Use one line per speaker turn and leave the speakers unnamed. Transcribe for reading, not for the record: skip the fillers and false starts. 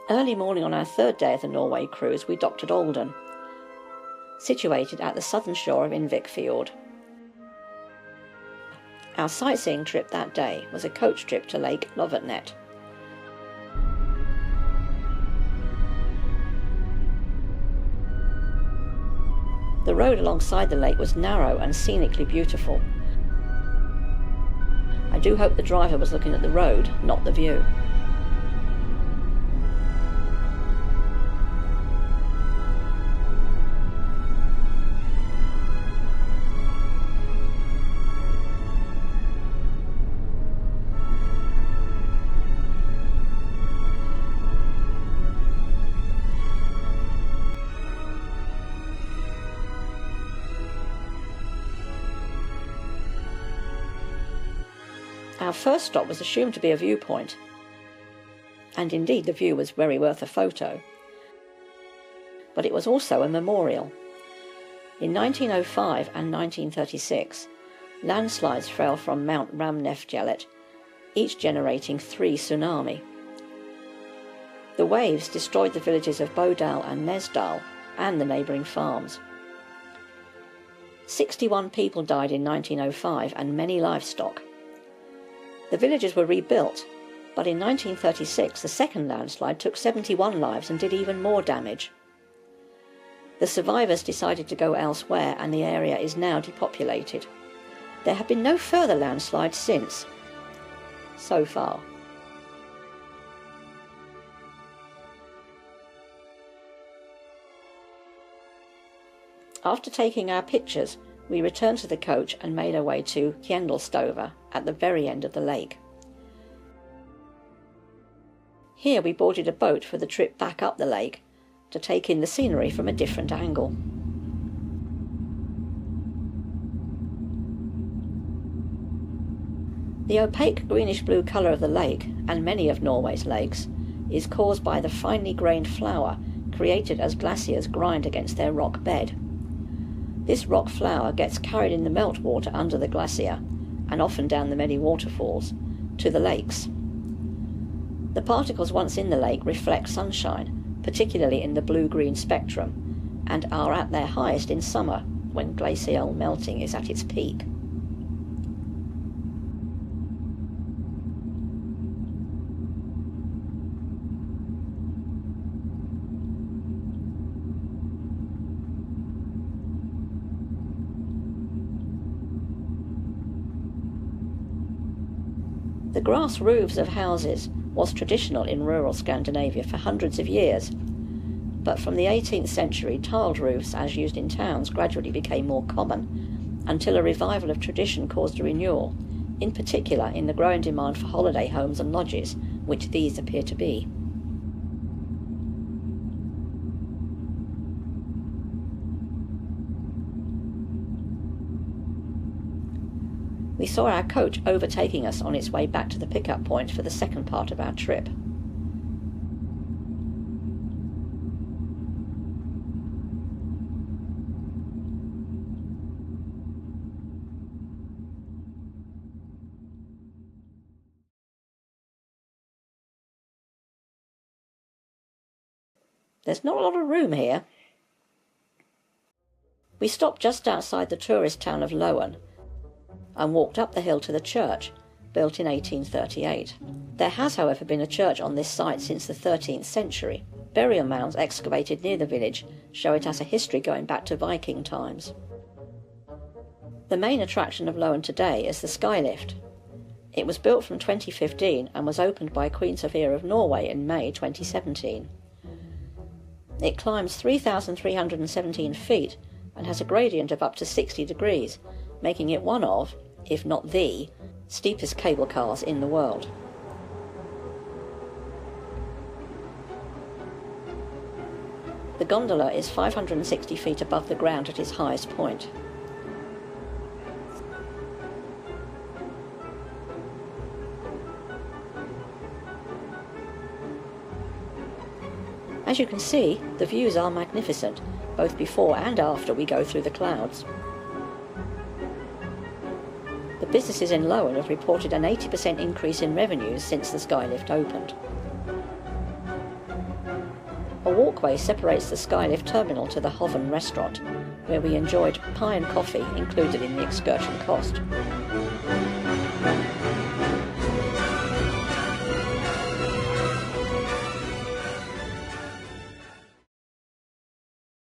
Early morning on our third day of the Norway cruise, we docked at Olden, situated at the southern shore of Innvikfjord. Our sightseeing trip that day was a coach trip to Lake Lovatnet. The road alongside the lake was narrow and scenically beautiful. I do hope the driver was looking at the road, not the view. Our first stop was assumed to be a viewpoint, and indeed the view was very worth a photo. But it was also a memorial. In 1905 and 1936, landslides fell from Mount Ramnefjellet, each generating 3 tsunami. The waves destroyed the villages of Bodal and Nesdal and the neighbouring farms. 61 people died in 1905 and many livestock. The villages were rebuilt, but in 1936 the second landslide took 71 lives and did even more damage. The survivors decided to go elsewhere and the area is now depopulated. There have been no further landslides since, so far. After taking our pictures, we returned to the coach and made our way to Kjendalstova at the very end of the lake. Here we boarded a boat for the trip back up the lake to take in the scenery from a different angle. The opaque greenish-blue colour of the lake, and many of Norway's lakes, is caused by the finely grained flour created as glaciers grind against their rock bed. This rock flour gets carried in the meltwater under the glacier, and often down the many waterfalls, to the lakes. The particles once in the lake reflect sunshine, particularly in the blue-green spectrum, and are at their highest in summer, when glacial melting is at its peak. The grass roofs of houses was traditional in rural Scandinavia for hundreds of years, but from the 18th century tiled roofs as used in towns gradually became more common, until a revival of tradition caused a renewal, in particular in the growing demand for holiday homes and lodges, which these appear to be. We saw our coach overtaking us on its way back to the pickup point for the second part of our trip. There's not a lot of room here. We stopped just outside the tourist town of Loen and walked up the hill to the church, built in 1838. There has, however, been a church on this site since the 13th century. Burial mounds excavated near the village show it has a history going back to Viking times. The main attraction of Loen today is the Skylift. It was built from 2015 and was opened by Queen Sophia of Norway in May 2017. It climbs 3,317 feet and has a gradient of up to 60 degrees, making it one of, if not the, steepest cable cars in the world. The gondola is 560 feet above the ground at its highest point. As you can see, the views are magnificent, both before and after we go through the clouds. The businesses in Loen have reported an 80% increase in revenues since the Skylift opened. walkway separates the Skylift terminal to the Hoven restaurant, where we enjoyed pie and coffee included in the excursion cost.